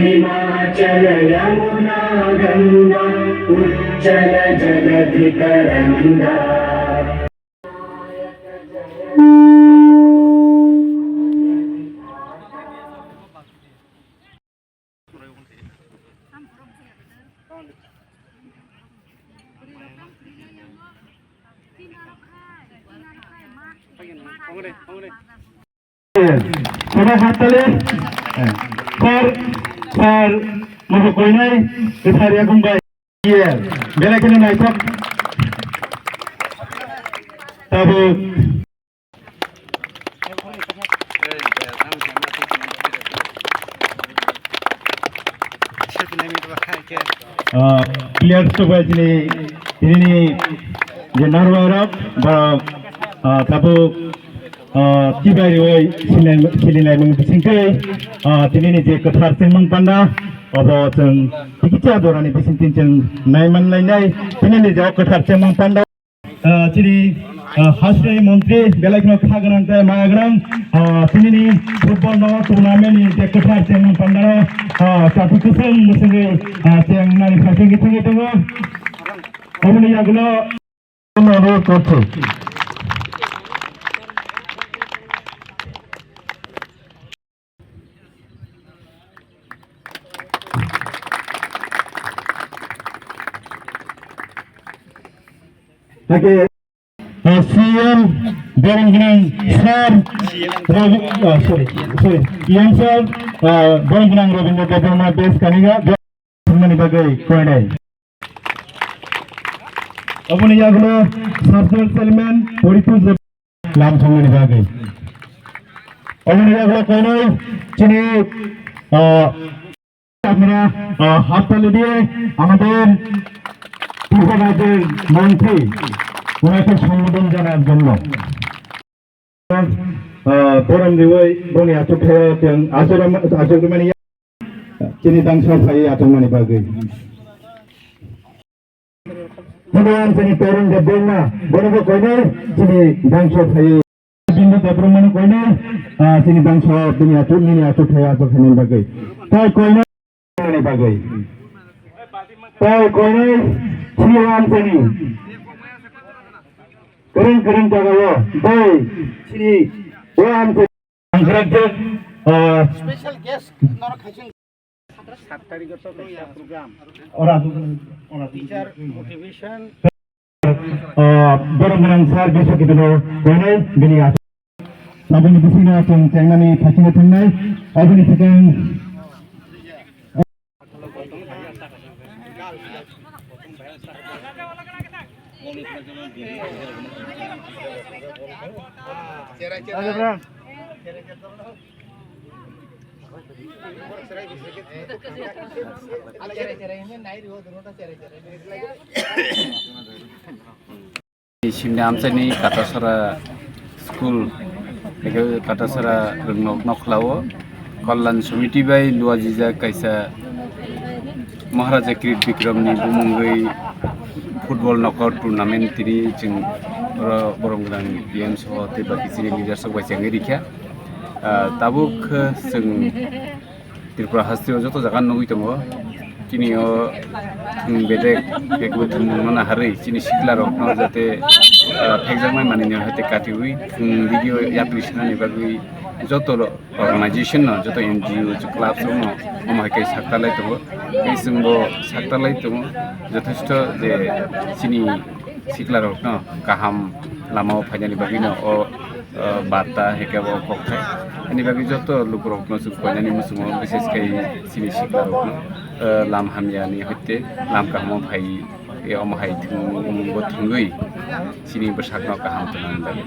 हिमाचल यमुना गंगा उच्चल जलधि तरंगा সবাই হাত তালে স্যার মতো কই নাই স্যার এখন ভাই বেলা কিনে নাই সব তারপর প্লেয়ার্স তো পাইছিনি তিনি যে নারওয়ারব বা তারপর Tibai oi silinai mung bisingkai tini je kathar singmang panda abo jeng tikita dorani bisingtin jeng naiman lainai tini ni je kathar singmang panda tini hasri mantri belakno khaganang ta mayagrang tini ni football no tournament ni je kathar singmang panda satu kusang musinge jeng nani phasingi thingi tongo oboni yagulo অনুরোধ করছে Oke, CM Boronggrang Sir, CM Sir Boronggrang Robindra Dharma Base Kaniga, Sumani Bagai Koinai. Abuni Yagulo, Sarsul Salman, Puripuz Lam Sumani Bagai. Abuni Yagulo Koinai, Chini Amra Hatali দিয়ে আমাদের পূর্বরাজ্যের মন্ত্রী ওনাকে সম্বোধন জানার জন্য বরং দিবই বনি আচুখে আচরমানি চিনি দাংশ ফাই আচরমানি বাগৈ ভগবান চিনি তরুণ দেবনা বনব কইনে চিনি দাংশ ফাই বিন্দু দেবরমানি কইনে চিনি দাংশ তিনি আচুখে আচরখানি বাগৈ তাই কইনে বাগৈ তাই কইনে Siam sini, kering jagayo, boy, sini, Siam sini. Angkrak special guest, nor khasing. 7 तारीख को program. और teacher motivation. Boronggrang sar bisa kita do, koinai bini as. Sabun di sini acung cengna ni khasing thungnai, abuni sekang. Simnya amsani Katasara School, Katasara Noklawo, Kollan Sumiti by Luajiza Kaisa Maharaja Kirit Bikram ni Bumungai football knockout tournament tiri jeng Boronggrang games ho te baki sini leader sok bai jeng rikha tabuk jeng Tripura hastio joto jagan nugui tongo kini o bedek ekbu thumna harai chini sikla rok no jate phekjamai manini hote katiwi video application ni bagui joto organization no joto NGO club no omai kai saktalai tongo kai sungbo saktalai tongo jotheshto je chini sikla rok no kaham lamao phainani bagui no o barta hekabo kokthai ani bagui joto lukrok no suk phainani musumo bises kai chini sikla rok no lam hamyani hote lam kahamo phai e omai thung thungui chini besak no kaham tunan bagui